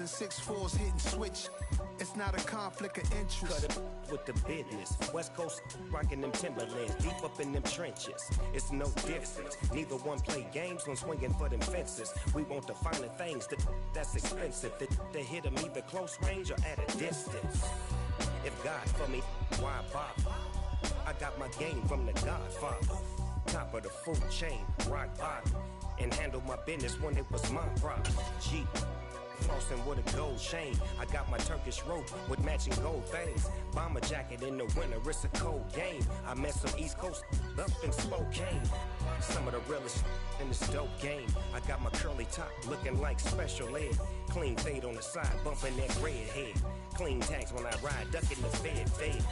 the 6'4's hitting switch. It's not a conflict of interest. Cut it with the business. West Coast rocking them Timberlands, deep up in them trenches. It's no difference. Neither one play games when swinging for them fences. We want the finer things that's expensive. That hit them either close range or at a distance. If God for me, why bother? I got my game from the Godfather. Top of the food chain, rock bottom. And handle my business when it was my problem. G. Flossing with a gold chain. I got my Turkish rope with matching gold things. Bomber jacket in the winter, it's a cold game. I met some East Coast up in Spokane. Some of the realest in this dope game. I got my curly top looking like special ed. Clean fade on the side, bumping that red head. Clean tags when I ride, ducking the feds.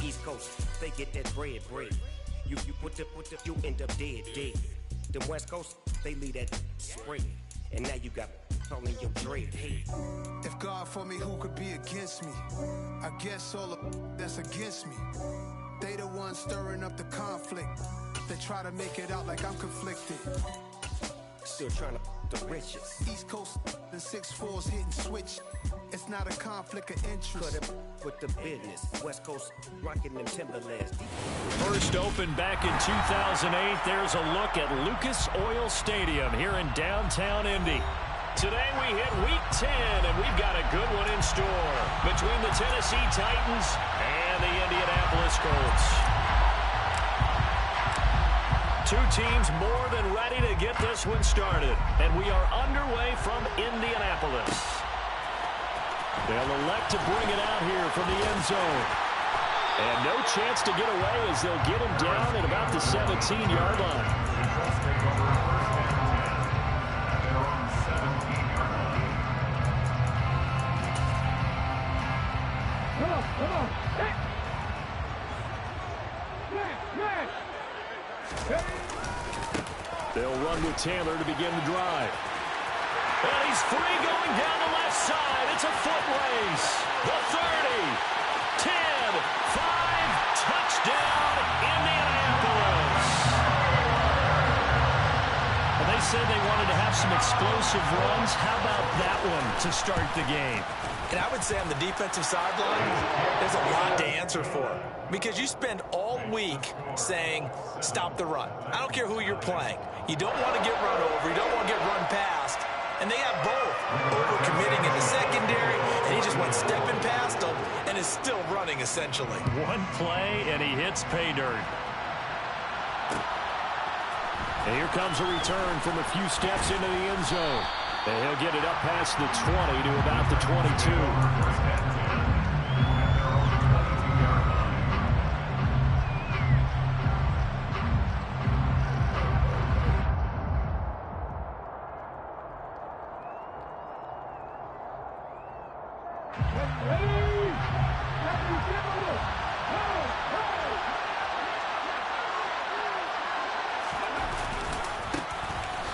East Coast, they get that bread. You you end up dead. The West Coast, they leave that spread. And now you got only your dread head. If God for me, who could be against me? I guess all of that's against me. They the ones stirring up the conflict. They try to make it out like I'm conflicted. Still trying to the riches. East Coast, the 6'4's hitting switch. It's not a conflict of interest. Cut it with the business. West Coast rocking them Timberlands. First opened back in 2008. There's a look at Lucas Oil Stadium here in downtown Indy. Today we hit Week 10, and we've got a good one in store between the Tennessee Titans and the Indianapolis Colts. Two teams more than ready to get this one started, and we are underway from Indianapolis. They'll elect to bring it out here from the end zone. And no chance to get away as they'll get him down at about the 17-yard line. They'll run with Taylor to begin the drive. And he's free going down the left side. It's a foot race. The 30, 10, 5, touchdown, Indianapolis. Well, they said they wanted to have some explosive runs. How about that one to start the game? And I would say on the defensive sideline, there's a lot to answer for. Because you spend all week saying, stop the run. I don't care who you're playing. You don't want to get run over. You don't want to get run past. And they have both. Over-committing in the secondary, and he just went stepping past them and is still running, essentially. One play, and he hits pay dirt. And here comes a return from a few steps into the end zone. And he'll get it up past the 20 to about the 22.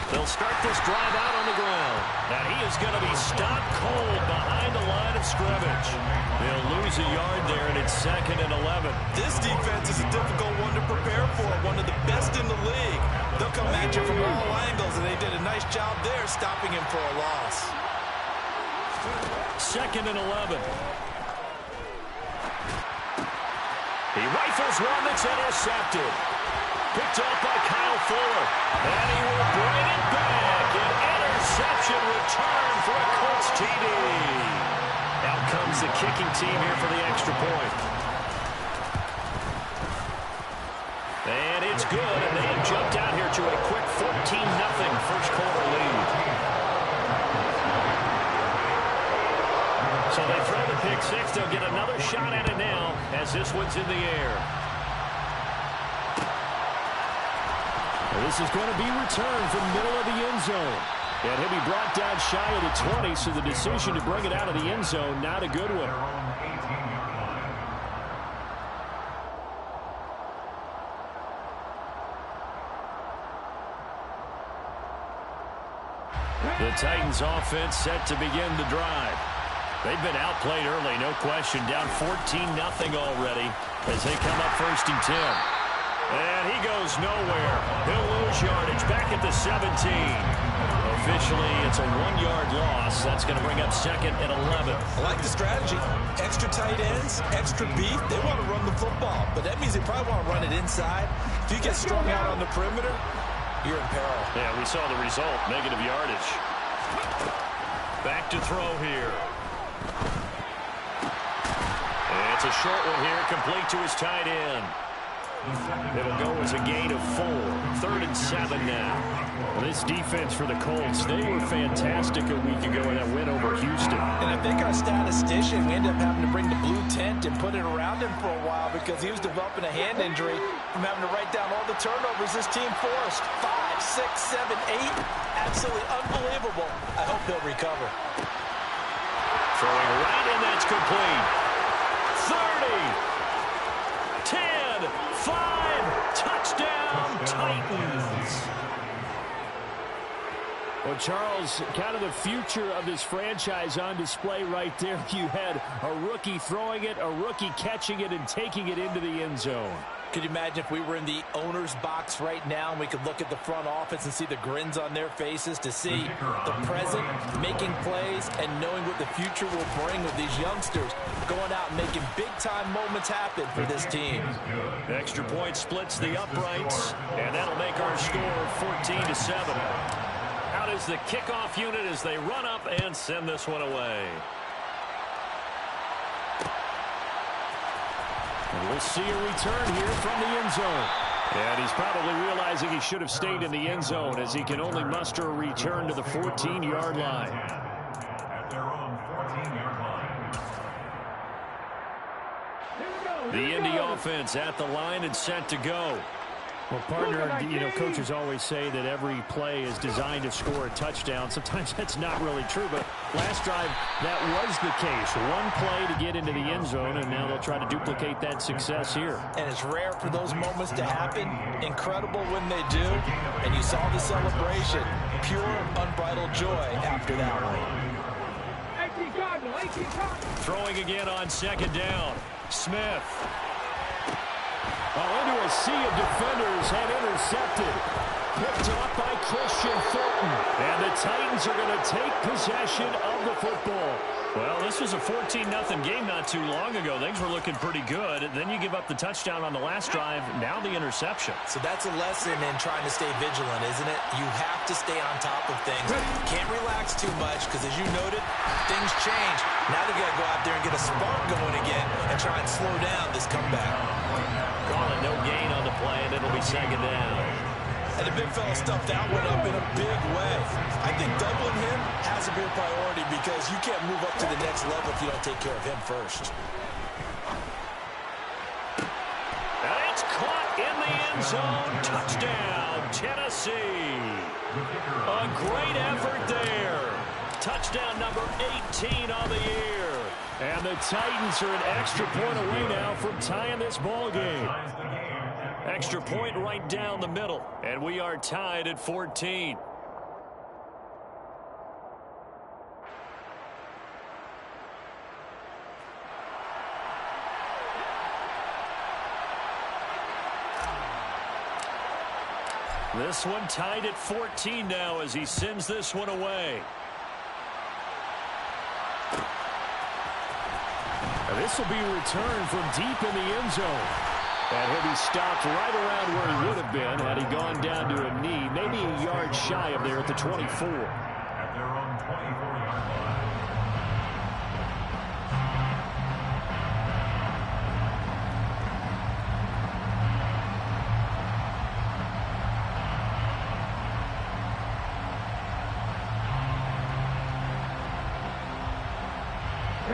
They'll start this drive out on the ground. And he is going to be stopped cold behind the line of scrimmage. They'll lose a yard there, and it's 2nd and 11. This defense is a difficult one to prepare for, one of the best in the league. They'll come at you from all angles, and they did a nice job there stopping him for a loss. 2nd and 11. He rifles one that's intercepted. Picked up by Kyle Fuller. And he will bring it back. An interception return for a Colts TD. Out comes the kicking team here for the extra point. And it's good. And they have jumped out here to a quick 14-0 first quarter lead. So they throw the pick six. They'll get another shot at it now as this one's in the air. This is going to be returned from the middle of the end zone. And he'll be brought down shy of the 20, so the decision to bring it out of the end zone, not a good one. The Titans offense set to begin the drive. They've been outplayed early, no question, down 14-0 already as they come up 1st and 10. And he goes nowhere. He'll lose yardage back at the 17. A officially, it's a 1-yard loss. That's going to bring up second and 11. I like the strategy. Extra tight ends, extra beef. They want to run the football, but that means they probably want to run it inside. If you get strung out on the perimeter, you're in peril. Yeah, we saw the result, negative yardage. Back to throw here. And it's a short one here, complete to his tight end. It'll go as a gain of 4. 3rd and 7 now. Well, this defense for the Colts, they were fantastic a week ago in that win over Houston. And I think our statistician, we ended up having to bring the blue tent and put it around him for a while because he was developing a hand injury from having to write down all the turnovers this team forced. 5, 6, 7, 8. Absolutely unbelievable. I hope they'll recover. Throwing right, and that's complete. 30. 10, 5, touchdown, Titans. Well, Charles, kind of the future of this franchise on display right there. You had a rookie throwing it, a rookie catching it, and taking it into the end zone. Could you imagine if we were in the owner's box right now and we could look at the front office and see the grins on their faces to see the present, making plays, and knowing what the future will bring with these youngsters going out and making big-time moments happen for this team. Extra point splits the uprights, and that'll make our score 14-7. Out is the kickoff unit as they run up and send this one away. And we'll see a return here from the end zone. And he's probably realizing he should have stayed in the end zone as he can only muster a return to the 14-yard line. At their own 14-yard line. The Indy offense at the line and set to go. Well, partner, coaches always say that every play is designed to score a touchdown. Sometimes that's not really true, but last drive, that was the case. One play to get into the end zone, and now they'll try to duplicate that success here. And it's rare for those moments to happen. Incredible when they do. And you saw the celebration. Pure, unbridled joy after that one. Throwing again on second down. Smith. Into a sea of defenders and intercepted. Picked up by Christian Fulton. And the Titans are going to take possession of the football. Well, this was a 14-0 game not too long ago. Things were looking pretty good. Then you give up the touchdown on the last drive. Now the interception. So that's a lesson in trying to stay vigilant, isn't it? You have to stay on top of things. Can't relax too much because, as you noted, things change. Now they've got to go out there and get a spark going again and try and slow down this comeback. Calling no gain on the play, and it'll be second down. And the big fella stuffed that one up in a big way. I think doubling him has to be a priority because you can't move up to the next level if you don't take care of him first. And it's caught in the end zone. Touchdown, Tennessee. A great effort there. Touchdown number 18 on the year. And the Titans are an extra point away now from tying this ball game. Extra point right down the middle. And we are tied at 14. This one tied at 14 now as he sends this one away. And this will be returned from deep in the end zone. And he'll be stopped right around where he would have been had he gone down to a knee, maybe a yard shy of there at the 24. At their own 24-yard line.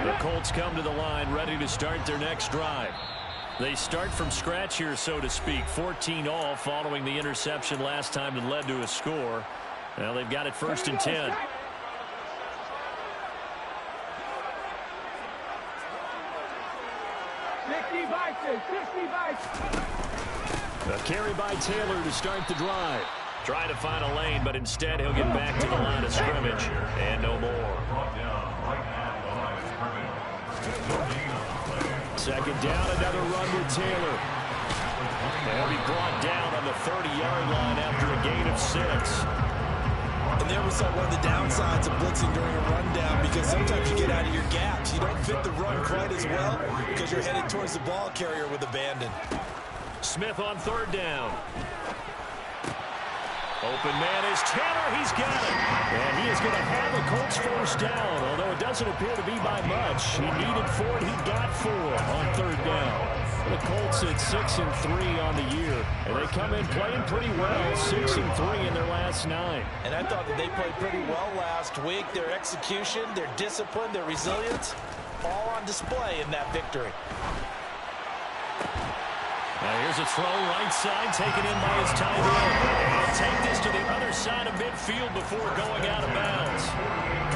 The Colts come to the line ready to start their next drive. They start from scratch here, so to speak. 14 all following the interception last time that led to a score. Now they've got it 1st and 10. A carry by Taylor to start the drive. Trying to find a lane, but instead he'll get back to the line of scrimmage. And no more. Second down, another run with Taylor. They'll be brought down on the 30-yard line after a gain of 6. And there we saw one of the downsides of blitzing during a rundown, because sometimes you get out of your gaps. You don't fit the run quite as well because you're headed towards the ball carrier with abandon. Smith on third down. Open man is Taylor. He's got it. And he is going to have a Colts first down, although it doesn't appear to be by much. He needed 4. He got 4 on third down. The Colts at 6-3 on the year, and they come in playing pretty well, 6-3 in their last 9. And I thought that they played pretty well last week. Their execution, their discipline, their resilience, all on display in that victory. Now here's a throw right side, taken in by his tight end. He'll take this to the other side of midfield before going out of bounds.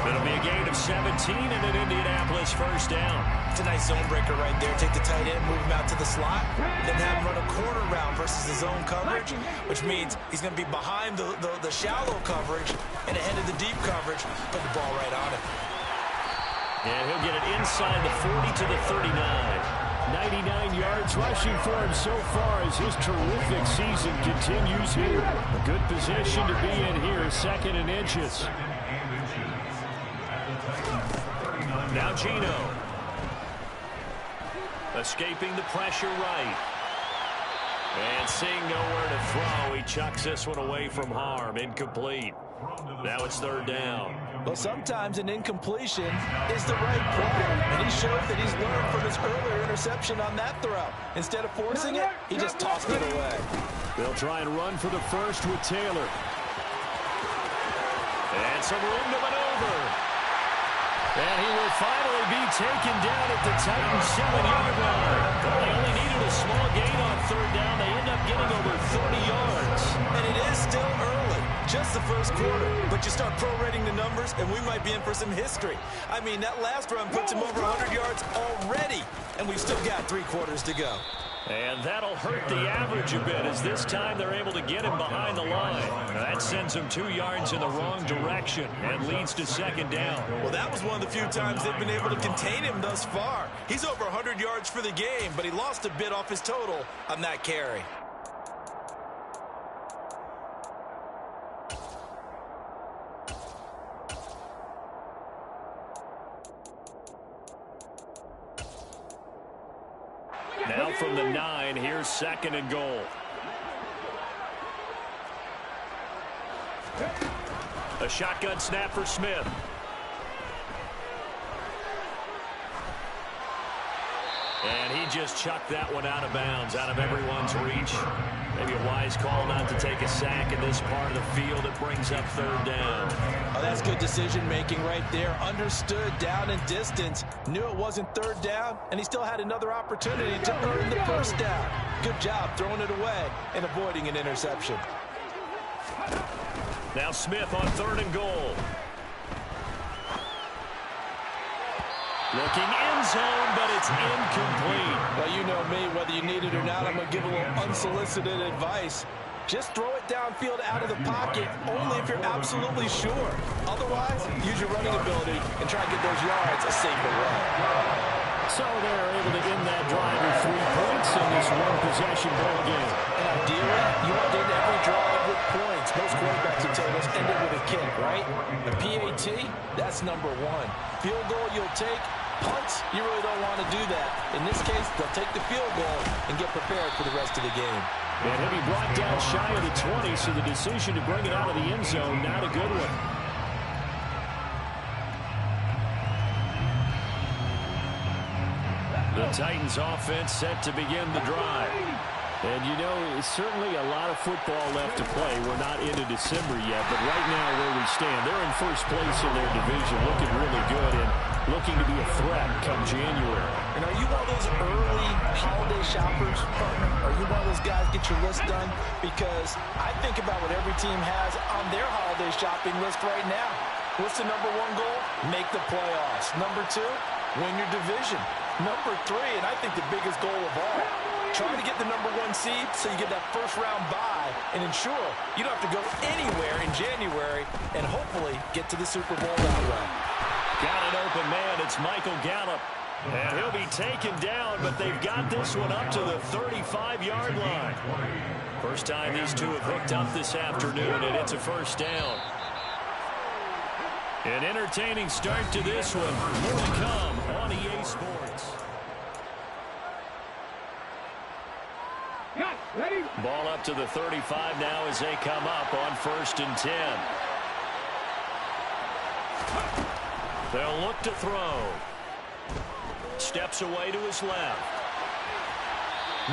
It'll be a gain of 17 and an Indianapolis first down. It's a nice zone breaker right there. Take the tight end, move him out to the slot, then have him run a corner route versus the zone coverage, which means he's going to be behind the shallow coverage and ahead of the deep coverage. Put the ball right on it. And he'll get it inside the 40 to the 39. 99 yards rushing for him so far as his terrific season continues here. A good position to be in here, 2nd and inches. Now Geno. Escaping the pressure right. And seeing nowhere to throw, he chucks this one away from harm. Incomplete. Now it's third down. Well, sometimes an incompletion is the right play, and he showed that he's learned from his earlier interception on that throw. Instead of forcing it, he just tossed it away. They'll try and run for the first with Taylor. And some room to maneuver. And he will finally be taken down at the Titans' 7-yard line. They only needed a small gain on third down. They end up getting over 30 yards. And it is still early, just the first quarter. But you start prorating the numbers, and we might be in for some history. I mean, that last run puts him over 100 yards already, and we've still got 3 quarters to go. And that'll hurt the average a bit, as this time they're able to get him behind the line. That sends him 2 yards in the wrong direction and leads to second down. Well, that was one of the few times they've been able to contain him thus far. He's over 100 yards for the game, but he lost a bit off his total on that carry. Now from the 9, here's 2nd and goal. A shotgun snap for Smith. And he just chucked that one out of bounds, out of everyone's reach. Maybe a wise call not to take a sack in this part of the field. It brings up third down. Oh, that's good decision-making right there. Understood down and distance. Knew it wasn't third down, and he still had another opportunity to earn the first down. Good job throwing it away and avoiding an interception. Now Smith on 3rd and goal. Looking end zone, but it's incomplete. Well, you know me, whether you need it or not, I'm going to give a little unsolicited advice. Just throw it downfield out of the pocket, only if you're absolutely sure. Otherwise, use your running ability and try to get those yards a safer way. So they're able to end that drive with 3 points in this one-possession ball game. And ideally, you want to end every drive with points. Most quarterbacks would tell us end it with a kick, right? A PAT, that's number 1. Field goal you'll take. Punts, you really don't want to do that. In this case, they'll take the field goal and get prepared for the rest of the game. And he'll be brought down shy of the 20, so the decision to bring it out of the end zone, not a good one. The Titans offense set to begin the drive. And you know, it's certainly a lot of football left to play. We're not into December yet, but right now where we stand, they're in first place in their division, looking really good and looking to be a threat come January. And are you one of those early holiday shoppers, partner? Are you one of those guys get your list done? Because I think about what every team has on their holiday shopping list right now. What's the number 1 goal? Make the playoffs. Number 2, win your division. Number 3, and I think the biggest goal of all, try to get the number 1 seed so you get that first-round bye and ensure you don't have to go anywhere in January and hopefully get to the Super Bowl that way. Got an open man. It's Michael Gallup. And he'll be taken down, but they've got this one up to the 35-yard line. First time these two have hooked up this afternoon, and it's a first down. An entertaining start to this one. More to come on EA Sports. Ready? Ball up to the 35 now as they come up on 1st and 10. They'll look to throw. Steps away to his left.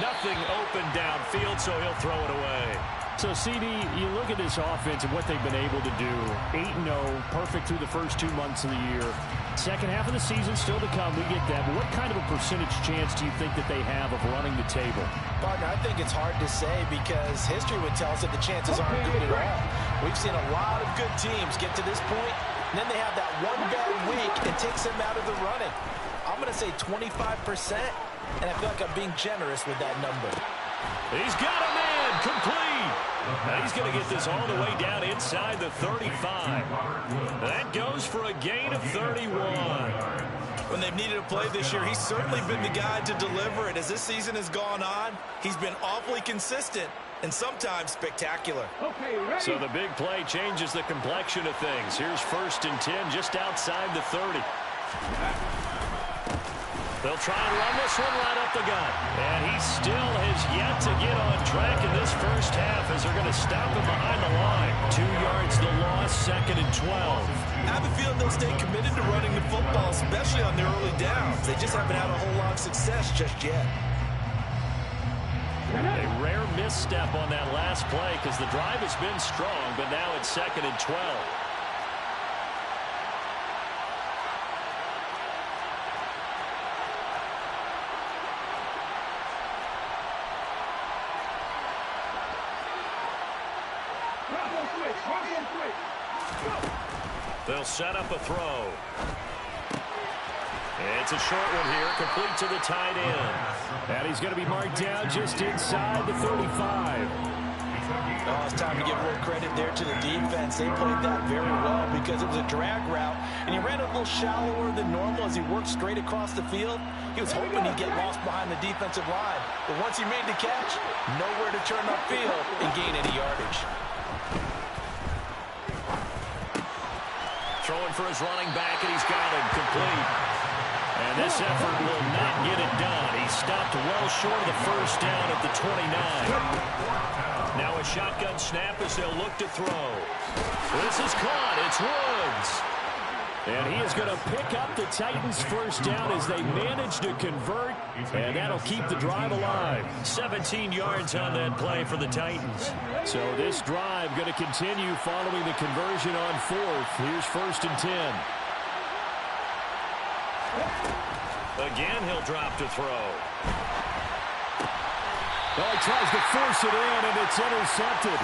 Nothing open downfield, so he'll throw it away. So, CD, you look at this offense and what they've been able to do. 8-0, perfect through the first 2 months of the year. Second half of the season still to come. We get that. But what kind of a percentage chance do you think that they have of running the table? Partner, I think it's hard to say because history would tell us that the chances aren't good at all. We've seen a lot of good teams get to this point, and then they have that one bad week and takes them out of the running. I'm going to say 25%, and I feel like I'm being generous with that number. He's got a man complete. Now he's going to get this all the way down inside the 35. That goes for a gain of 31. When they've needed a play this year, he's certainly been the guy to deliver it. As this season has gone on, he's been awfully consistent and sometimes spectacular. Okay, ready? So the big play changes the complexion of things. Here's 1st and 10 just outside the 30. They'll try and run this one right up the gut. And he still has yet to get on track in this first half as they're going to stop him behind the line. 2 yards the loss, 2nd and 12. I have a feeling they'll stay committed to running the football, especially on their early downs. They just haven't had a whole lot of success just yet. A rare misstep on that last play because the drive has been strong, but now it's 2nd and 12. They'll set up a throw. It's a short one here, complete to the tight end. And he's going to be marked down just inside the 35. Oh, it's time to give real credit there to the defense. They played that very well because it was a drag route, and he ran a little shallower than normal as he worked straight across the field. He was hoping he'd get lost behind the defensive line, but once he made the catch, nowhere to turn upfield and gain any yardage. Throwing for his running back, and he's got him complete. And this effort will not get it done. He stopped well short of the first down at the 29. Now a shotgun snap as they'll look to throw. This is caught. It's Woods. And he is going to pick up the Titans' first down as they manage to convert, and that'll keep the drive alive. 17 yards on that play for the Titans. So this drive going to continue following the conversion on 4th. Here's 1st and 10. Again, he'll drop to throw. Well, he tries to force it in, and it's intercepted.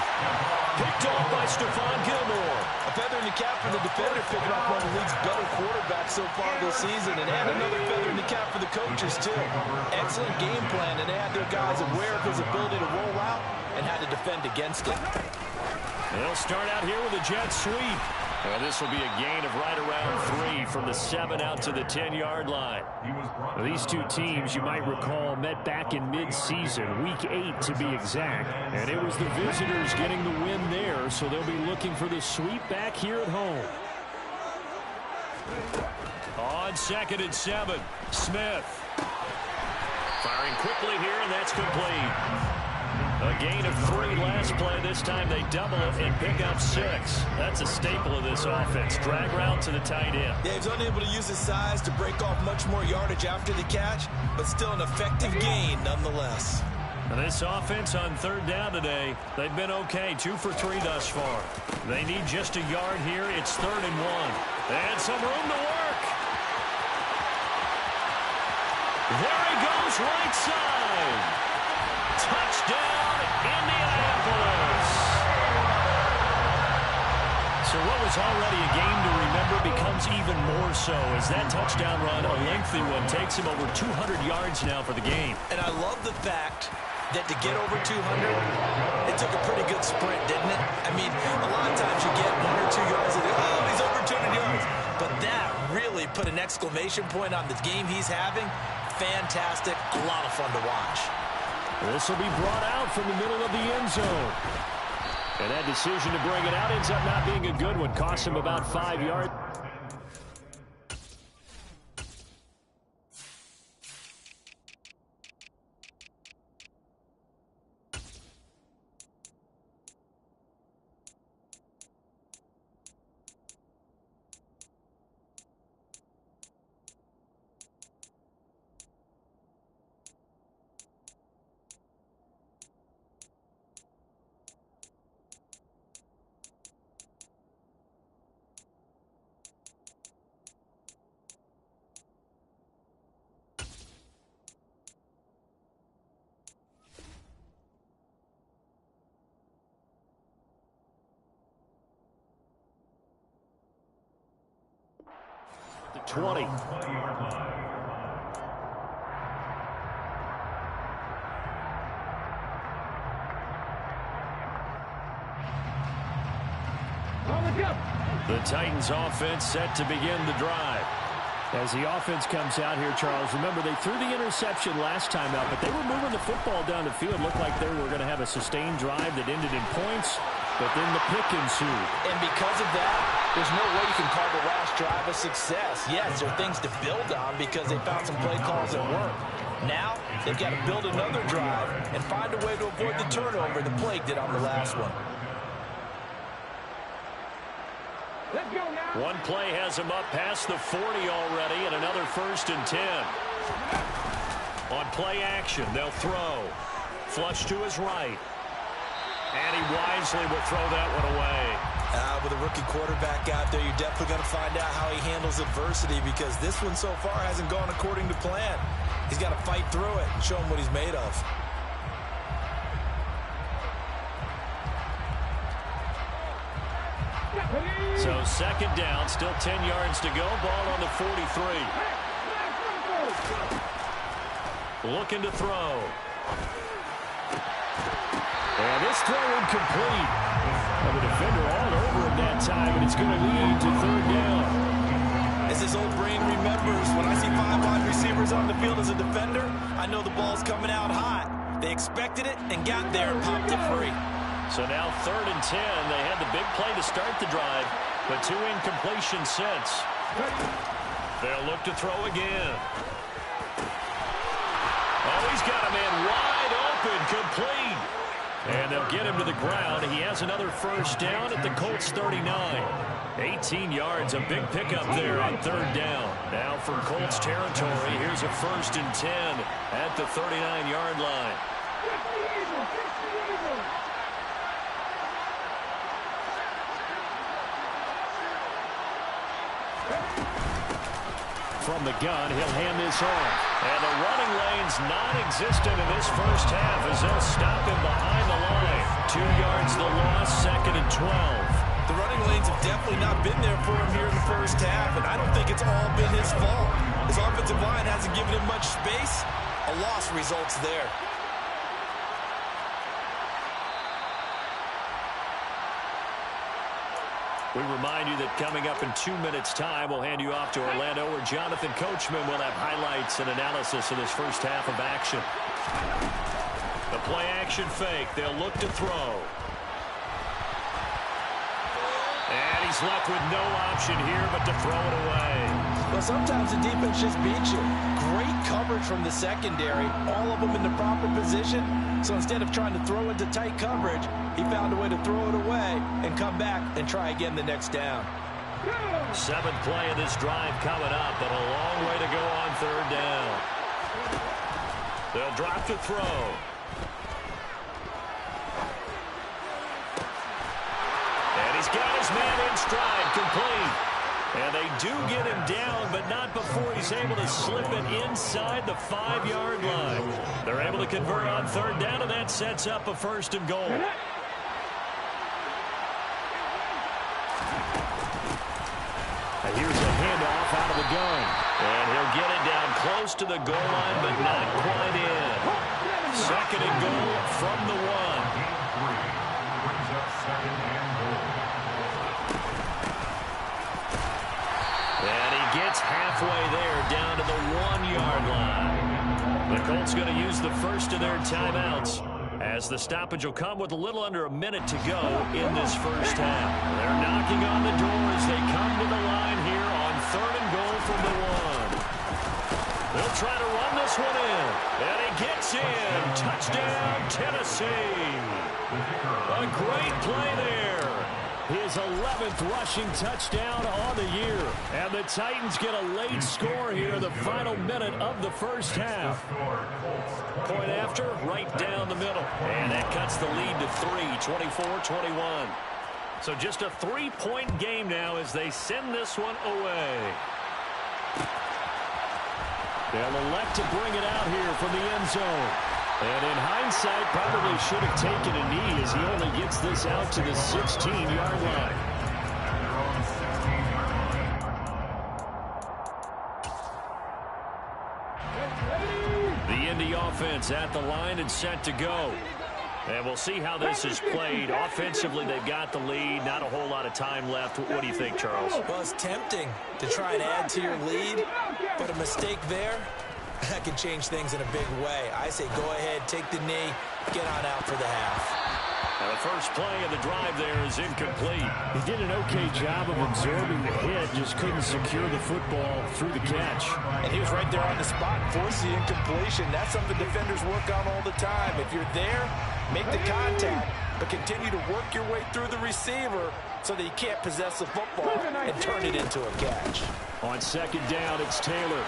Picked off by Stephon Gilmore. A feather in the cap for the defender, picking off one of the league's better quarterbacks so far this season, and another feather in the cap for the coaches, too. Excellent game plan, and they had their guys aware of his ability to roll out and had to defend against it. They'll start out here with a jet sweep. And this will be a gain of right around 3 from the 7 out to the 10-yard line. Now, these two teams, you might recall, met back in mid-season, week 8 to be exact. And it was the visitors getting the win there, so they'll be looking for the sweep back here at home. On 2nd and 7, Smith. Firing quickly here, and that's complete. A gain of 3 last play. This time they double it and pick up 6. That's a staple of this offense. Drag route to the tight end. Yeah, he's unable to use his size to break off much more yardage after the catch, but still an effective gain nonetheless. This offense on 3rd down today, they've been okay. 2 for 3 thus far. They need just a yard here. It's 3rd and 1. And some room to work. There he goes, right side. Touchdown, Indianapolis. So what was already a game to remember becomes even more so as that touchdown run, a lengthy one, takes him over 200 yards now for the game. And I love the fact that to get over 200, it took a pretty good sprint, didn't it? I mean, a lot of times you get 1 or 2 yards and oh, he's over 200 yards. But that really put an exclamation point on the game he's having. Fantastic, a lot of fun to watch. This will be brought out from the middle of the end zone. And that decision to bring it out ends up not being a good one. Costs him about 5 yards. The 20. The Titans offense set to begin the drive. As the offense comes out here, Charles, remember they threw the interception last time out, but they were moving the football down the field. Looked like they were going to have a sustained drive that ended in points, but then the pick ensued. And because of that, there's no way you can call the last drive a success. Yes, there are things to build on because they found some play calls that work. Now, they've got to build another drive and find a way to avoid the turnover the play did on the last one. One play has him up past the 40 already, and another 1st and 10. On play action, they'll throw. Flush to his right. And he wisely will throw that one away. With a rookie quarterback out there, you're definitely going to find out how he handles adversity because this one so far hasn't gone according to plan. He's got to fight through it and show him what he's made of. So 2nd down, still 10 yards to go. Ball on the 43. Looking to throw. And this throw incomplete. And the defender all over him that time, and it's going to lead to 3rd down. As his old brain remembers, when I see 5 wide receivers on the field as a defender, I know the ball's coming out hot. They expected it and got there and popped it free. So now 3rd and 10. They had the big play to start the drive, but 2 incompletions since. They'll look to throw again. Oh, he's got a man wide open, complete. And they'll get him to the ground. He has another 1st down at the Colts 39. 18 yards, a big pickup there on 3rd down. Now for Colts territory, here's a 1st and 10 at the 39-yard line. From the gun, he'll hand this off. And the running lane's non-existent in this first half as they'll stop him behind the line. 2 yards the loss, 2nd and 12. The running lanes have definitely not been there for him here in the first half, and I don't think it's all been his fault. His offensive line hasn't given him much space. A loss results there. We remind you that coming up in 2 minutes' time, we'll hand you off to Orlando, where Jonathan Coachman will have highlights and analysis of this first half of action. The play-action fake. They'll look to throw. And he's left with no option here but to throw it away. Well, sometimes the defense just beats you. Great coverage from the secondary, all of them in the proper position. So instead of trying to throw into tight coverage, he found a way to throw it away and come back and try again the next down. 7th play of this drive coming up, but a long way to go on 3rd down. They'll drop to throw. And he's got his man in stride, complete. And they do get him down, but not before he's able to slip it inside the 5-yard line. They're able to convert on 3rd down, and that sets up a 1st and goal. And here's a handoff out of the gun. And he'll get it down close to the goal line, but not quite in. 2nd and goal from the 1. Brings up 2nd and goal. And he gets halfway there, down to the 1-yard line. The Colts going to use the first of their timeouts, as the stoppage will come with a little under a minute to go in this first half. They're knocking on the door as they come to the line here on 3rd and goal from the 1. They'll try to run this one in, and he gets in. Touchdown, Tennessee. A great play there. His 11th rushing touchdown on the year. And the Titans get a late score here in the final minute of the first half. Point after, right down the middle. And that cuts the lead to 3, 24-21. So just a 3-point game now as they send this one away. They'll elect to bring it out here from the end zone. And in hindsight, probably should have taken a knee as he only gets this out to the 16-yard line. Indy offense at the line and set to go. And we'll see how this is played. Offensively, they've got the lead. Not a whole lot of time left. What do you think, Charles? Well, it's tempting to try and add to your lead, but a mistake there, that can change things in a big way. I say go ahead, take the knee, get on out for the half. Now the first play of the drive there is incomplete. He did an okay job of absorbing the hit, just couldn't secure the football through the catch. And he was right there on the spot, forced the incompletion. That's something defenders work on all the time. If you're there, make the contact, but continue to work your way through the receiver so that you can't possess the football and turn it into a catch. On second down, it's Taylor.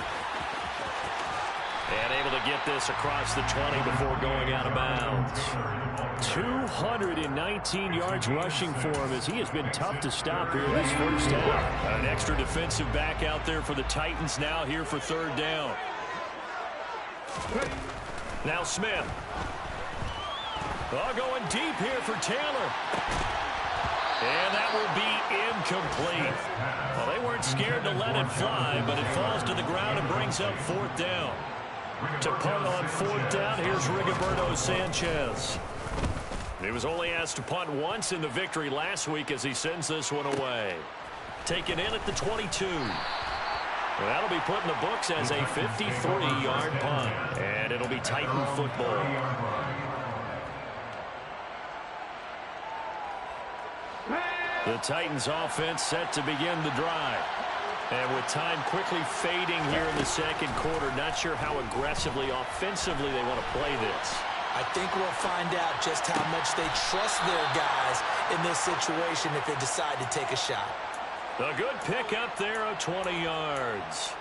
And able to get this across the 20 before going out of bounds. 219 yards rushing for him as he has been tough to stop here this first half. An extra defensive back out there for the Titans now here for third down. Now Smith. Going deep here for Taylor. And that will be incomplete. Well, they weren't scared to let it fly, but it falls to the ground and brings up fourth down. To punt on fourth down, here's Rigoberto Sanchez. He was only asked to punt once in the victory last week as he sends this one away. Taken in at the 22. Well, that'll be put in the books as a 53-yard punt. And it'll be Titan football. The Titans offense set to begin the drive. And with time quickly fading here in the second quarter, not sure how aggressively, offensively they want to play this. I think we'll find out just how much they trust their guys in this situation if they decide to take a shot. A good pick up there of 20 yards.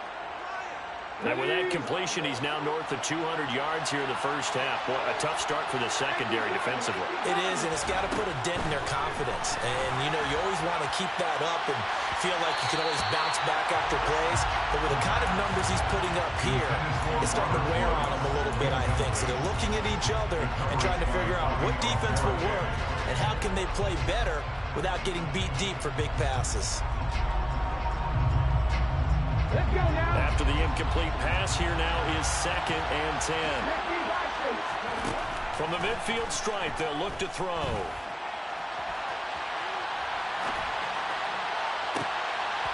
And with that completion, he's now north of 200 yards here in the first half. Boy, a tough start for the secondary defensively. It is, and it's got to put a dent in their confidence. And, you know, you always want to keep that up and feel like you can always bounce back after plays. But with the kind of numbers he's putting up here, it's starting to wear on them a little bit, I think. So they're looking at each other and trying to figure out what defense will work and how can they play better without getting beat deep for big passes. After the incomplete pass, here now is 2nd and 10. From the midfield stripe, they'll look to throw.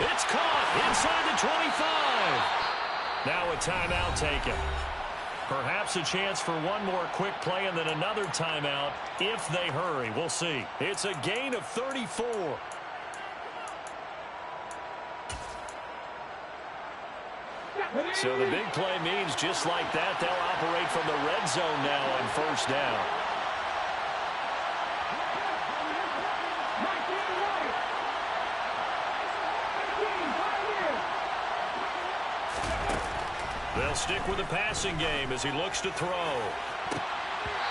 It's caught inside the 25. Now a timeout taken. Perhaps a chance for one more quick play and then another timeout if they hurry. We'll see. It's a gain of 34. So the big play means just like that, they'll operate from the red zone now on first down. They'll stick with the passing game as he looks to throw.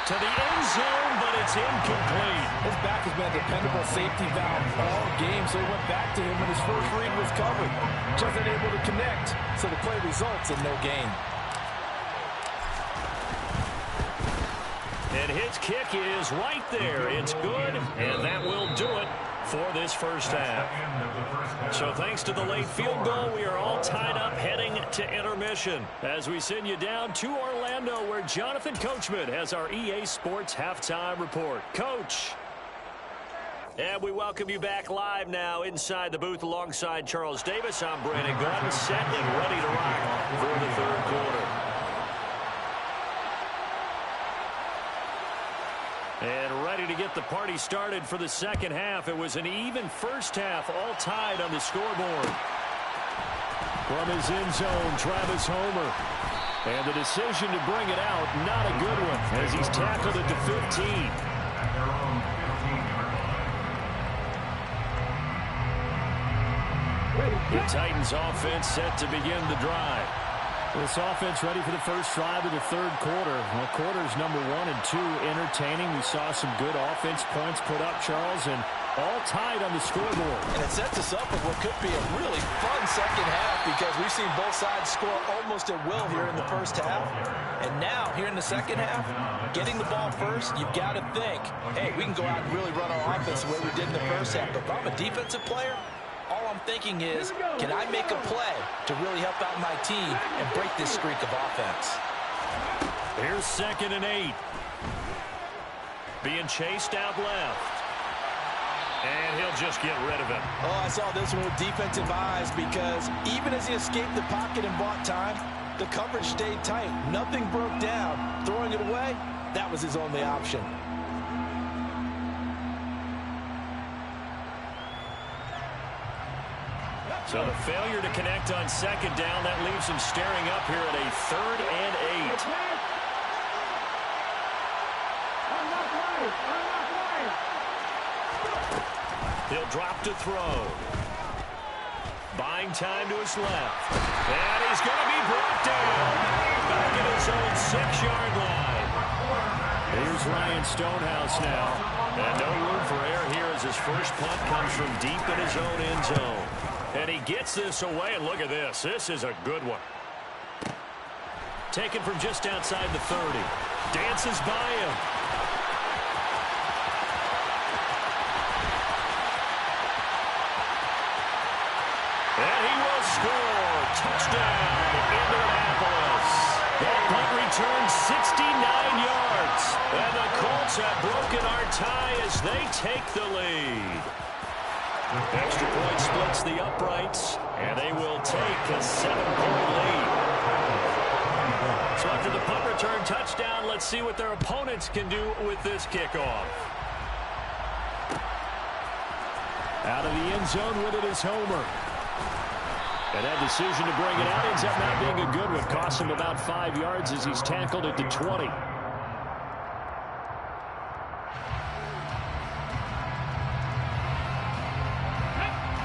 To the end zone, but it's incomplete. His back has been a dependable safety valve all game, so he went back to him when his first read was covered. Just unable to connect, so the play results in no gain. And his kick is right there. It's good, and that will do it for this first half. So thanks to the late field goal, we are all tied up heading to intermission as we send you down to Orlando where Jonathan Coachman has our EA Sports halftime report. Coach. And we welcome you back live now inside the booth alongside Charles Davis. I'm Brandon Gordon, set and ready to rock for the third quarter. And ready to get the party started for the second half. It was an even first half, all tied on the scoreboard. From his end zone, Travis Homer. And the decision to bring it out, not a good one, as he's tackled at the 15. The Titans offense set to begin the drive. This offense ready for the first drive of the third quarter. Well, quarters number 1 and 2 entertaining. We saw some good offense points put up, Charles, and all tied on the scoreboard. And it sets us up for what could be a really fun second half because we've seen both sides score almost at will here in the first half. And now, here in the second half, getting the ball first, you've got to think, hey, we can go out and really run our offense the way we did in the first half. But if I'm a defensive player, all I'm thinking is, can I make a play to really help out my team and break this streak of offense? Here's 2nd and 8. Being chased out left. And he'll just get rid of it. Oh, I saw this one with defensive eyes because even as he escaped the pocket and bought time, the coverage stayed tight. Nothing broke down. Throwing it away, that was his only option. So the failure to connect on 2nd down, that leaves him staring up here at a 3rd and 8. He'll drop to throw. Buying time to his left. And he's going to be brought down. Back at his own 6-yard line. Here's Ryan Stonehouse now. And no room for error here as his first punt comes from deep in his own end zone. And he gets this away, and look at this. This is a good one. Taken from just outside the 30. Dances by him. And he will score. Touchdown, Indianapolis. That punt returns 69 yards. And the Colts have broken our tie as they take the lead. Extra point splits the uprights, and they will take a 7-point lead. So after the punt return touchdown, let's see what their opponents can do with this kickoff. Out of the end zone with it is Homer. And that decision to bring it out ends up not being a good one. Costs him about 5 yards as he's tackled at the 20.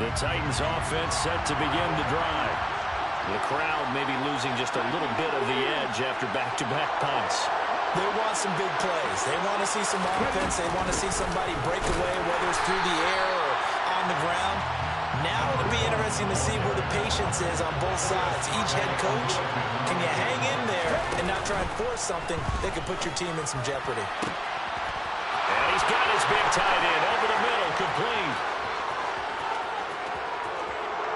The Titans offense set to begin the drive. The crowd maybe losing just a little bit of the edge after back-to-back punts. They want some big plays. They want to see some offense. They want to see somebody break away, whether it's through the air or on the ground. Now it'll be interesting to see where the patience is on both sides. Each head coach, can you hang in there and not try and force something that could put your team in some jeopardy? And he's got his big tight end over the middle, complete.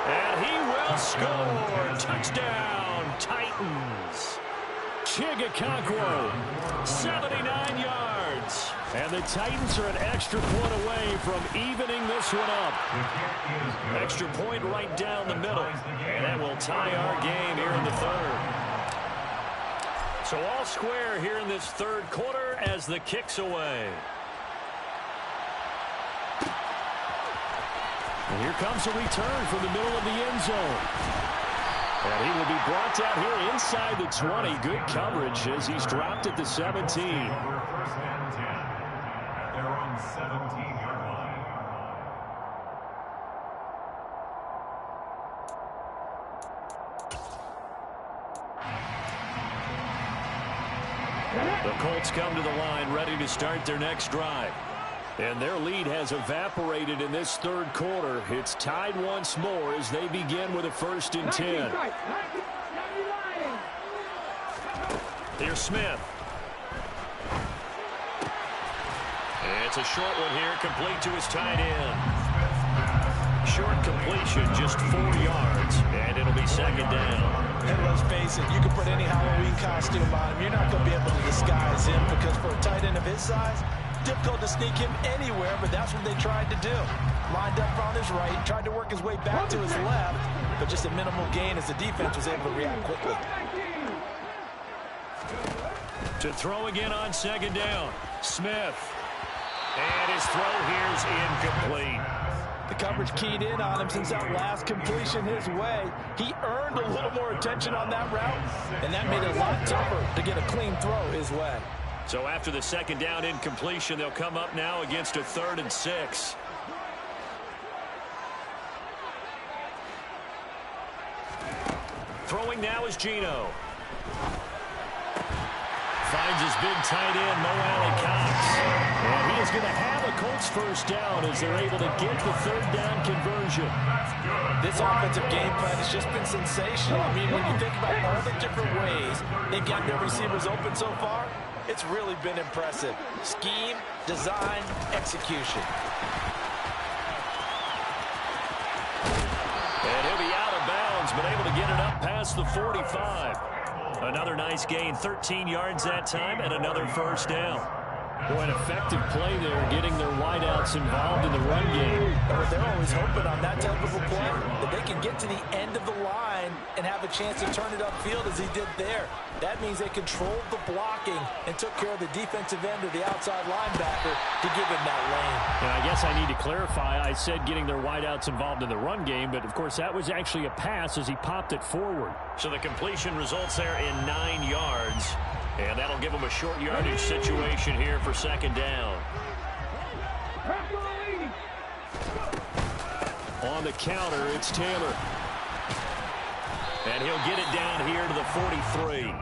And he will score. Touchdown, Titans. Chigga 79 yards. And the Titans are an extra point away from evening this one up. Extra point right down the middle. And that will tie our game here in the 3rd. So all square here in this 3rd quarter as the kick's away. And here comes a return from the middle of the end zone. And he will be brought down here inside the 20. Good coverage as he's dropped at the 17. First and 10 at their own 17-yard line. The Colts come to the line ready to start their next drive. And their lead has evaporated in this 3rd quarter. It's tied once more as they begin with a 1st and 10. Here's Smith. It's a short one here, complete to his tight end. Short completion, just 4 yards, and it'll be 2nd down. And let's face it, you can put any Halloween costume on him. You're not going to be able to disguise him because for a tight end of his size, difficult to sneak him anywhere, but that's what they tried to do. Lined up on his right, tried to work his way back to his left, but just a minimal gain as the defense was able to react quickly. To throw again on 2nd down, Smith. And his throw here's incomplete. The coverage keyed in on him since that last completion his way. He earned a little more attention on that route, and that made it a lot tougher to get a clean throw his way. So after the 2nd down incompletion, they'll come up now against a 3rd and 6. Throwing now is Geno. Finds his big tight end, Mo Alley-Cox. And he is going to have a Colts 1st down as they're able to get the 3rd down conversion. This offensive game plan has just been sensational. I mean, when you think about all the different ways they've gotten their receivers open so far, it's really been impressive. Scheme, design, execution. And he'll be out of bounds, but able to get it up past the 45. Another nice gain, 13 yards that time, and another first down. Boy, an effective play there, getting their wideouts involved in the run game. But they're always hoping on that type of a play that they can get to the end of the line and have a chance to turn it upfield as he did there. That means they controlled the blocking and took care of the defensive end or the outside linebacker to give him that lane. And I guess I need to clarify. I said getting their wideouts involved in the run game, but, of course, that was actually a pass as he popped it forward. So the completion results there in 9 yards. And that'll give them a short yardage situation here for second down. On the counter, it's Taylor. And he'll get it down here to the 43.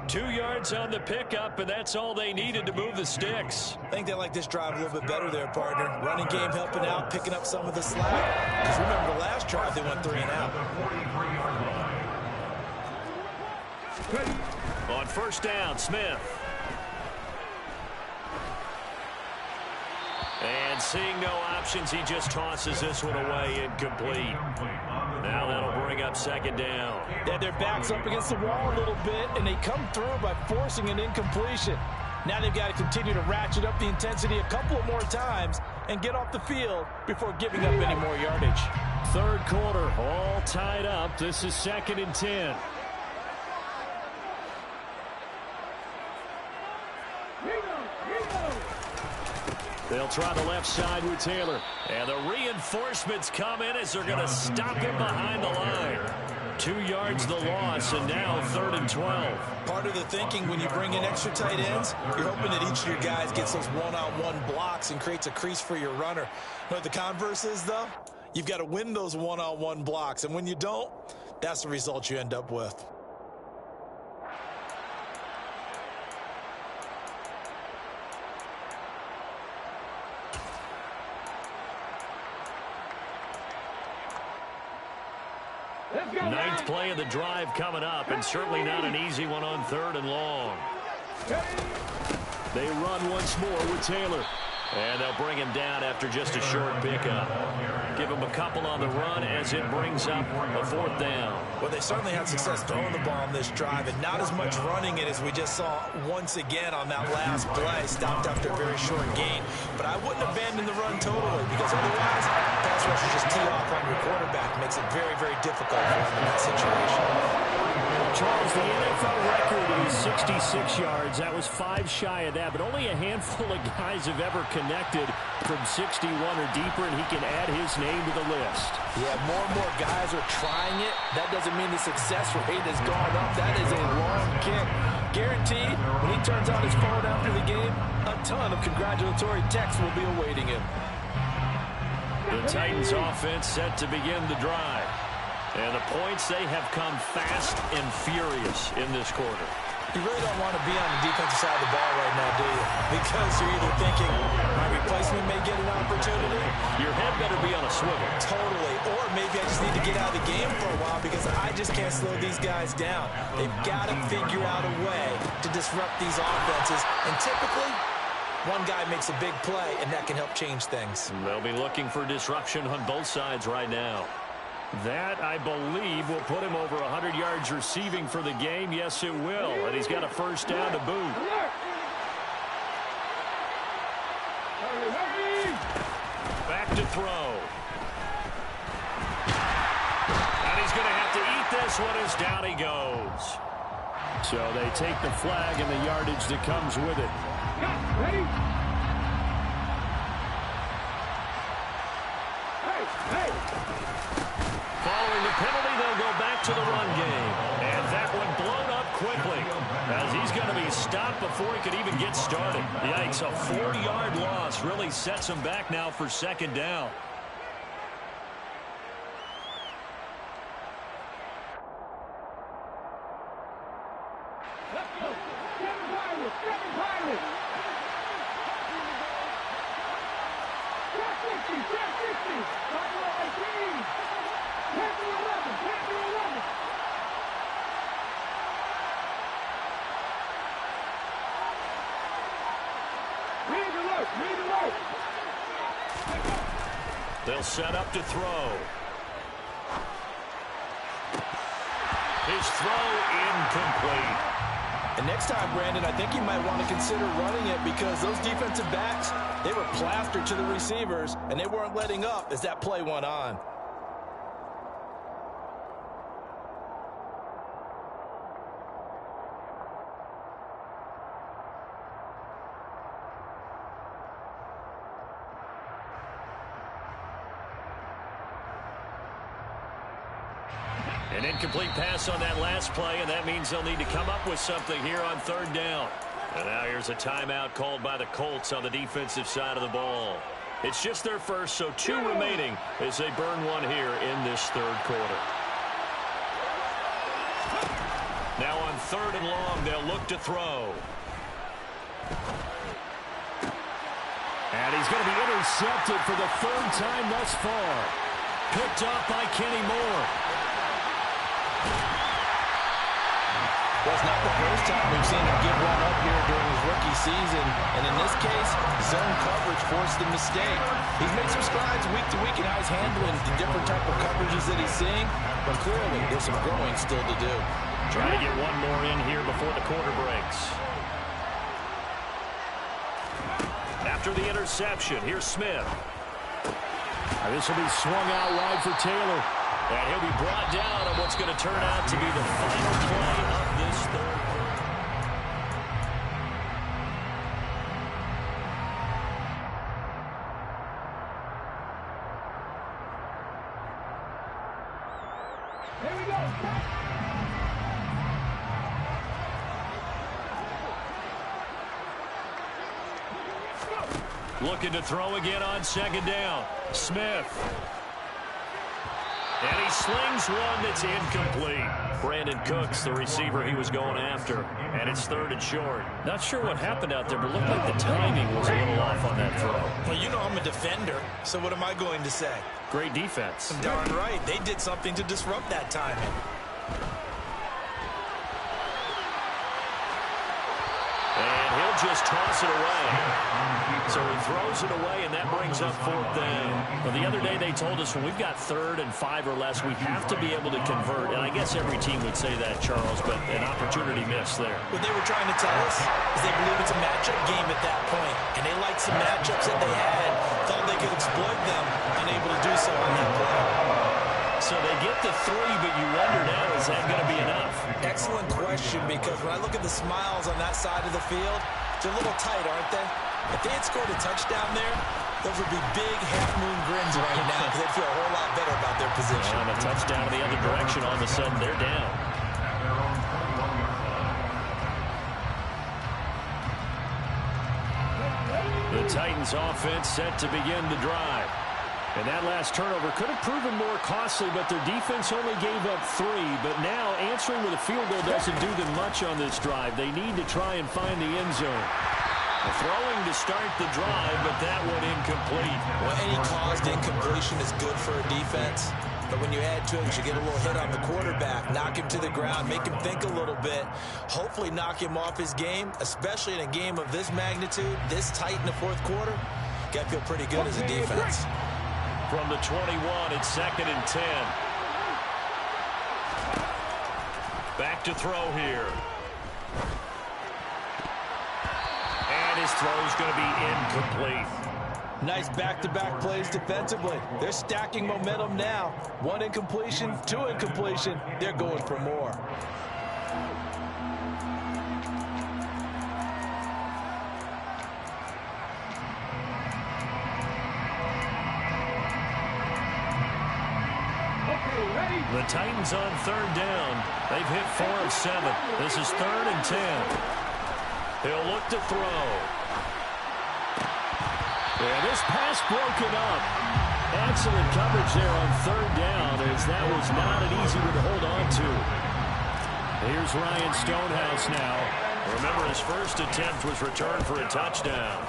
2 yards on the pickup, and that's all they needed to move the sticks. I think they like this drive a little bit better there, partner. Running game helping out, picking up some of the slack. Because remember the last drive, they went 3 and out. On first down, Smith. And seeing no options, he just tosses this one away, incomplete. Now that'll bring up second down. They had their backs up against the wall a little bit, and they come through by forcing an incompletion. Now they've got to continue to ratchet up the intensity a couple of more times and get off the field before giving up any more yardage. Third quarter, all tied up. This is 2nd and 10. They'll try the left side with Taylor. And the reinforcements come in as they're going to stop him behind the line. 2 yards the loss, and now 3rd and 12. Part of the thinking when you bring in extra tight ends, you're hoping that each of your guys gets those one-on-one blocks and creates a crease for your runner. You know what the converse is, though? You've got to win those one-on-one blocks, and when you don't, that's the result you end up with. Ninth play of the drive coming up, and certainly not an easy one on 3rd and long. They run once more with Taylor. And they'll bring him down after just a short pickup. Give him a couple on the run as it brings up a 4th down. Well, they certainly had success throwing the ball on this drive, and not as much running it as we just saw once again on that last play. Stopped after a very short gain. But I wouldn't abandon the run totally, because otherwise, pass rushers just tee off on your quarterback. Makes it very, very difficult for him in that situation. Charles, the NFL record is 66 yards. That was 5 shy of that, but only a handful of guys have ever connected from 61 or deeper, and he can add his name to the list. Yeah, more and more guys are trying it. That doesn't mean the success rate has gone up. That is a long kick. Guaranteed, when he turns on his phone after the game, a ton of congratulatory texts will be awaiting him. The Titans offense set to begin the drive. And the points, they have come fast and furious in this quarter. You really don't want to be on the defensive side of the ball right now, do you? Because you're either thinking, my replacement may get an opportunity. Your head better be on a swivel. Totally. Or maybe I just need to get out of the game for a while because I just can't slow these guys down. They've got to figure out a way to disrupt these offenses. And typically, one guy makes a big play, and that can help change things. They'll be looking for disruption on both sides right now. That, I believe, will put him over 100 yards receiving for the game. Yes, it will. And he's got a first down to boot. Back to throw. And he's going to have to eat this one as down he goes. So they take the flag and the yardage that comes with it. Ready? Hey! Following the penalty, they'll go back to the run game. And that one blown up quickly as he's going to be stopped before he could even get started. Yikes, a 4-yard loss really sets him back now for second down. Let's go! Seven Pirates! 10-60! Final 18! 10-11! Read alert! They'll set up to throw. His throw incomplete. And next time, Brandon, I think you might want to consider running it because those defensive backs, they were plastered to the receivers, and they weren't letting up as that play went on. An incomplete pass on that last play, and that means they'll need to come up with something here on third down. And now here's a timeout called by the Colts on the defensive side of the ball. It's just their first, so 2 remaining as they burn one here in this third quarter. Now on 3rd and long, they'll look to throw. And he's going to be intercepted for the 3rd time thus far. Picked up by Kenny Moore. Well, it's not the first time we've seen him give one up here during his rookie season. And in this case, zone coverage forced the mistake. He's made some strides week to week in how he's handling the different type of coverages that he's seeing. But clearly, there's some growing still to do. Trying to get one more in here before the quarter breaks. After the interception, here's Smith. This will be swung out wide for Taylor. And he'll be brought down on what's going to turn out to be the final play of this third quarter. Here we go. Looking to throw again on 2nd down. Smith. And he slings one that's incomplete. Brandon Cooks, the receiver he was going after. And it's 3rd and short. Not sure what happened out there, but looked like the timing was a little off on that throw. Well, you know I'm a defender, so what am I going to say? Great defense. Darn right. They did something to disrupt that timing. And he'll just toss it away. So he throws it away, and that brings up 4th down. Well, the other day they told us when we've got 3rd and 5 or less, we have to be able to convert. And I guess every team would say that, Charles, but an opportunity missed there. What they were trying to tell us is they believe it's a matchup game at that point. And they liked some matchups that they had, thought they could exploit them, unable to do so on that play. So they get the 3, but you wonder now, is that going to be enough? Excellent question, because when I look at the smiles on that side of the field, they're a little tight, aren't they? If they had scored a touchdown there, those would be big half-moon grins right now because they'd feel a whole lot better about their position. And a touchdown in the other direction, all of a sudden they're down. The Titans offense set to begin the drive. And that last turnover could have proven more costly, but their defense only gave up 3. But now answering with a field goal doesn't do them much on this drive. They need to try and find the end zone. Throwing to start the drive, but that one incomplete. Well, any caused incompletion is good for a defense. But when you add to it, you get a little hit on the quarterback, knock him to the ground, make him think a little bit, hopefully knock him off his game, especially in a game of this magnitude, this tight in the 4th quarter. Got to feel pretty good as a defense. From the 21, it's 2nd and 10. Back to throw here. And his throw's going to be incomplete. Nice back-to-back plays defensively. They're stacking momentum now. 1 incompletion, 2 incompletion. They're going for more. The Titans on 3rd down. They've hit 4 of 7. This is 3rd and 10. He'll look to throw. Yeah, this pass broken up. Excellent coverage there on 3rd down, as that was not an easy one to hold on to. Here's Ryan Stonehouse now. Remember, his first attempt was returned for a touchdown.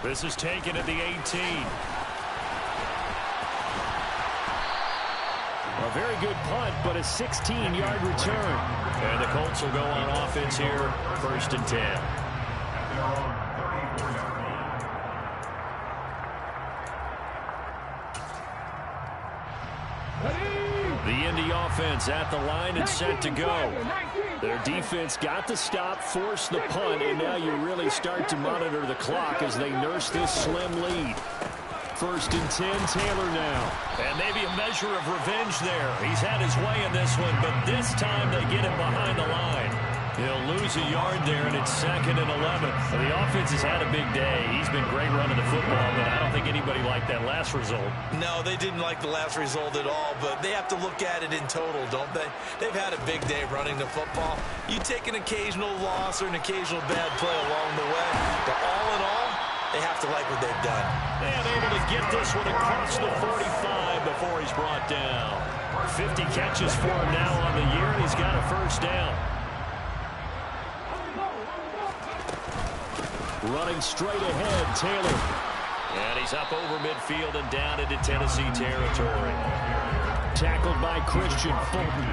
This is taken at the 18. A very good punt, but a 16-yard return. And the Colts will go on offense here, 1st and 10. Indy offense at the line and set to go. Their defense got the stop, forced the punt, and now you really start to monitor the clock as they nurse this slim lead. 1st and 10, Taylor now. And maybe a measure of revenge there. He's had his way in this one, but this time they get him behind the line. He'll lose a yard there, and it's 2nd and 11. So the offense has had a big day. He's been great running the football, but I don't think anybody liked that last result. No, they didn't like the last result at all, but they have to look at it in total, don't they? They've had a big day running the football. You take an occasional loss or an occasional bad play along the way, but all in all, they have to like what they've done. And able to get this one across the 45 before he's brought down. 50 catches for him now on the year, and he's got a 1st down. Running straight ahead, Taylor. And he's up over midfield and down into Tennessee territory. Tackled by Christian Fulton.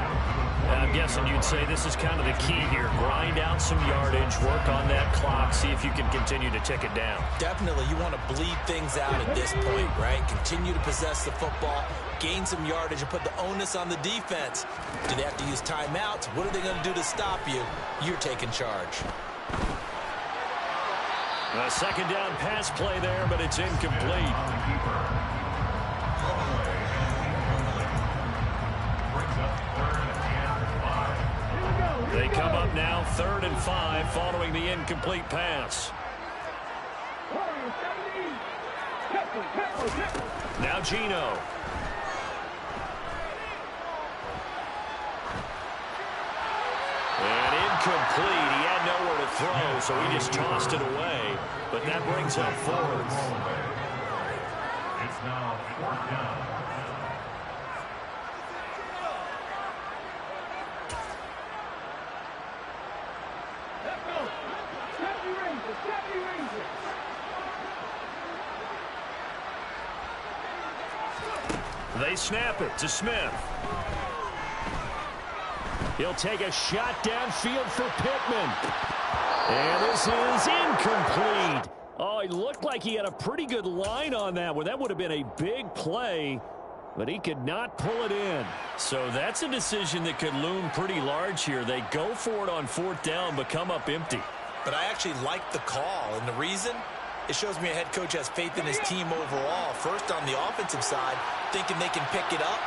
I'm guessing you'd say this is kind of the key here. Grind out some yardage, work on that clock, see if you can continue to tick it down. Definitely, you want to bleed things out at this point, right? Continue to possess the football, gain some yardage, and put the onus on the defense. Do they have to use timeouts? What are they going to do to stop you? You're taking charge. A 2nd down pass play there, but it's incomplete. They come up now 3rd and 5 following the incomplete pass. Now Geno. And incomplete. He had nowhere to throw, so he just tossed it away. But that brings up 4th. It's now 4th down. They snap it to Smith. He'll take a shot downfield for Pittman. And this is incomplete. Oh, it looked like he had a pretty good line on that one. That would have been a big play, but he could not pull it in. So that's a decision that could loom pretty large here. They go for it on 4th down, but come up empty. But I actually like the call, and the reason? It shows me a head coach has faith in his team overall. First on the offensive side, thinking they can pick it up,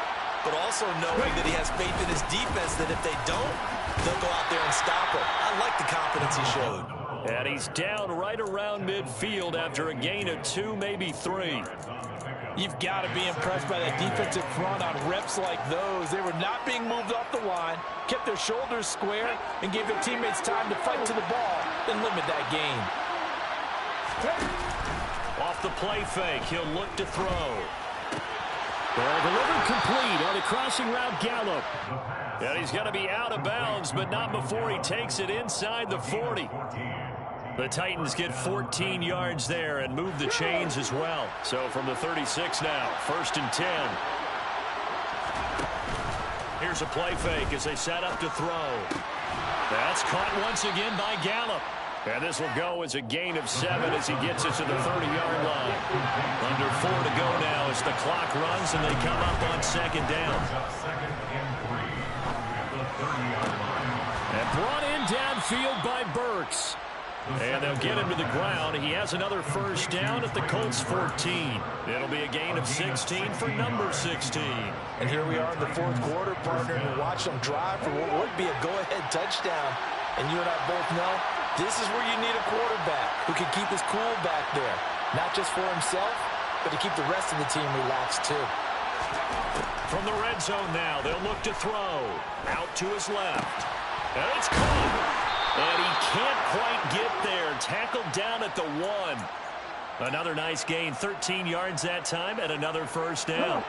but also knowing that he has faith in his defense that if they don't, they'll go out there and stop him. I like the confidence he showed. And he's down right around midfield after a gain of 2, maybe 3. You've got to be impressed by that defensive front on reps like those. They were not being moved off the line, kept their shoulders square, and gave their teammates time to fight to the ball and limit that gain. Off the play fake, he'll look to throw. Ball delivered complete on the crossing route, Gallup. And he's going to be out of bounds, but not before he takes it inside the 40. The Titans get 14 yards there and move the chains as well. So from the 36 now, 1st and 10. Here's a play fake as they set up to throw. That's caught once again by Gallup. And this will go as a gain of 7 as he gets it to the 30-yard line. Under 4 to go now as the clock runs and they come up on 2nd down. And brought in downfield by Burks. And they'll get him to the ground. He has another 1st down at the Colts 14. It'll be a gain of 16 for number 16. And here we are in the 4th quarter, partner, and watch them drive for what would be a go-ahead touchdown. And you and I both know this is where you need a quarterback who can keep his cool back there. Not just for himself, but to keep the rest of the team relaxed too. From the red zone now, they'll look to throw. Out to his left. And it's caught. And he can't quite get there. Tackled down at the 1. Another nice gain. 13 yards that time and another 1st down.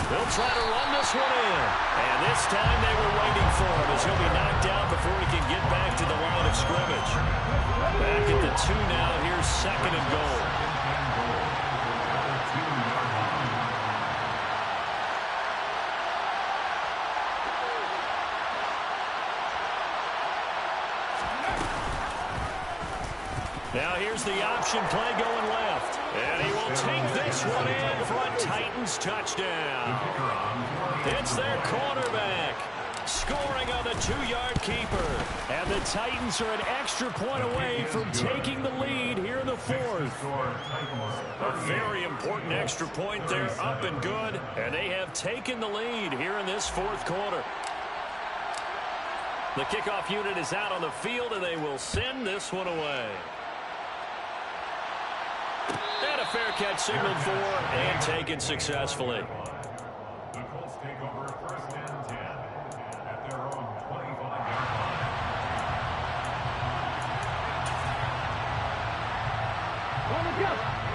They'll try to run this one in. And this time they were waiting for him as he'll be knocked down before he can get back to the line of scrimmage. Back at the 2 now. Here's 2nd and goal. Now here's the option play going left. this one in for a Titans touchdown. It's their quarterback scoring on the 2-yard keeper. And the Titans are an extra point away from taking the lead here in the fourth. A very important extra point there, up and good. And they have taken the lead here in this fourth quarter. The kickoff unit is out on the field, and they will send this one away. And a fair catch signaled for and taken successfully. The Colts take over 1st and 10 at their own 25-yard line.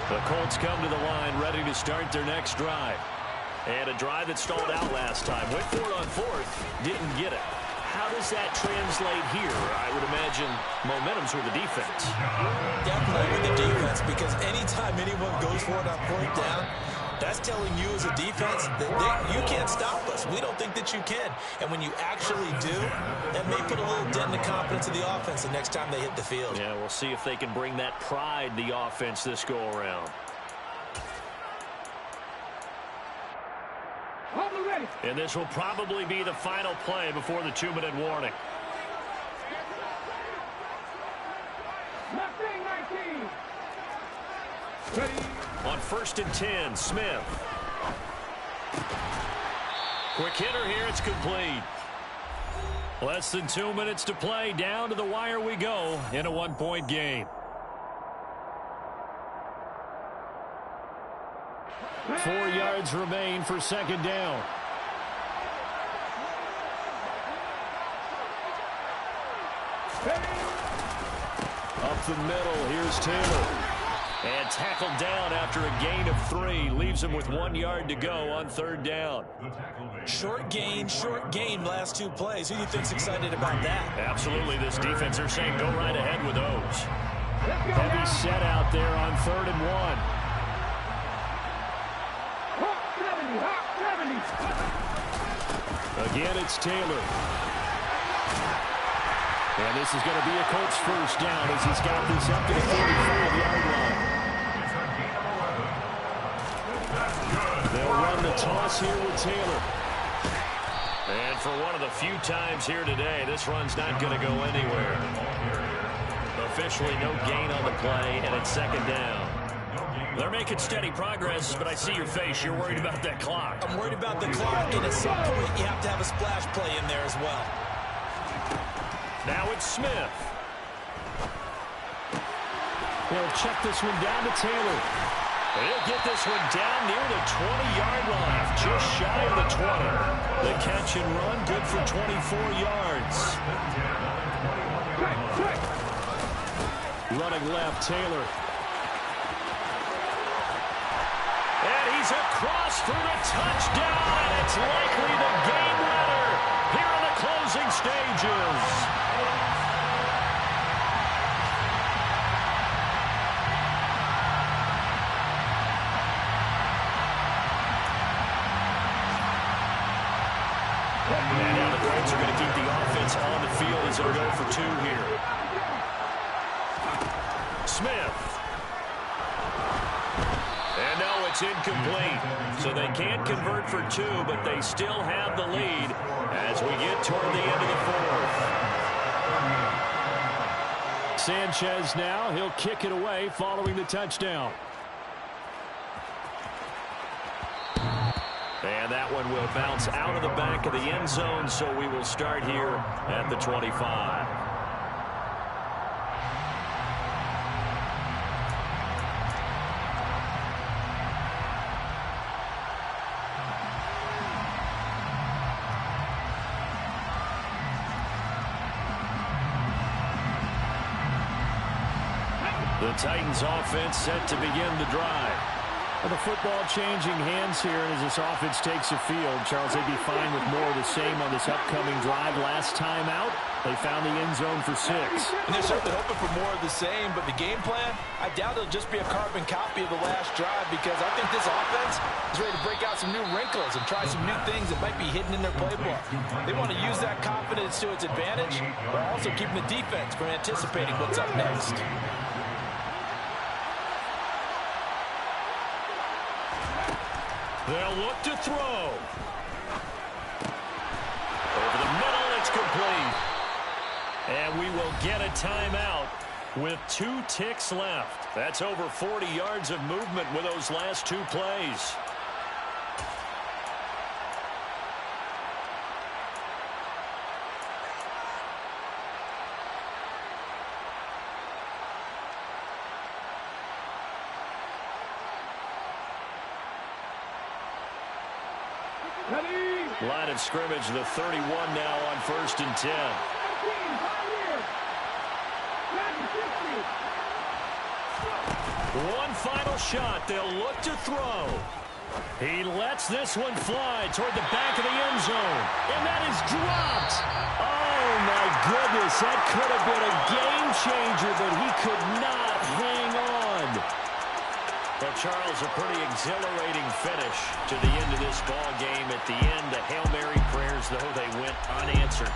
The Colts come to the line ready to start their next drive. And a drive that stalled out last time. Went for it on fourth, didn't get it. How does that translate here? I would imagine momentum's with the defense. Definitely with the defense, because anytime anyone goes for it on 4th down, that's telling you as a defense that you can't stop us. We don't think that you can. And when you actually do, that may put a little dent in the confidence of the offense the next time they hit the field. Yeah, we'll see if they can bring that pride the offense this go-around. And this will probably be the final play before the 2-minute warning. On 1st and 10, Smith. Quick hitter here, it's complete. Less than 2 minutes to play. Down to the wire we go in a 1-point game. 4 yards remain for 2nd down. Up the middle, here's Taylor. And tackled down after a gain of 3. Leaves him with 1 yard to go on 3rd down. Short gain, last 2 plays. Who do you think's excited about that? Absolutely, this defense, they're saying go right ahead with those. Heavy set out there on 3rd and 1. Again, it's Taylor. And this is going to be a Colts 1st down as he's got this up to the 45-yard line. They'll run the toss here with Taylor. And for one of the few times here today, this run's not going to go anywhere. Officially no gain on the play, and it's 2nd down. They're making steady progress, but I see your face. You're worried about that clock. I'm worried about the clock, and at some point you have to have a splash play in there as well. Now it's Smith. He'll check this one down to Taylor. He'll get this one down near the 20-yard line, just shy of the 20. The catch and run, good for 24 yards. Running left, Taylor. And he's across for the touchdown, and it's likely the game winner here in the closing stages. And now the Colts are going to keep the offense on the field as they'll go for 2 here. Smith. And no, it's incomplete. So they can't convert for 2, but they still have the lead as we get toward the end of the 4th. Sanchez now. He'll kick it away following the touchdown. And that one will bounce out of the back of the end zone, so we will start here at the 25. The Titans offense set to begin the drive. Well, the football changing hands here as this offense takes the field. Charles, they'd be fine with more of the same on this upcoming drive. Last time out, they found the end zone for 6. And they're certainly hoping for more of the same, but the game plan, I doubt it'll just be a carbon copy of the last drive, because I think this offense is ready to break out some new wrinkles and try some new things that might be hidden in their playbook. They want to use that confidence to its advantage, while also keeping the defense from anticipating what's up next. They'll look to throw. Over the middle, it's complete. And we will get a timeout with 2 ticks left. That's over 40 yards of movement with those last 2 plays. Line of scrimmage, the 31 now on 1st and 10. One final shot. They'll look to throw. He lets this one fly toward the back of the end zone. And that is dropped. Oh, my goodness. That could have been a game changer, but he could not hang on. Well, Charles, a pretty exhilarating finish to the end of this ball game. At the end, the Hail Mary prayers, though, they went unanswered.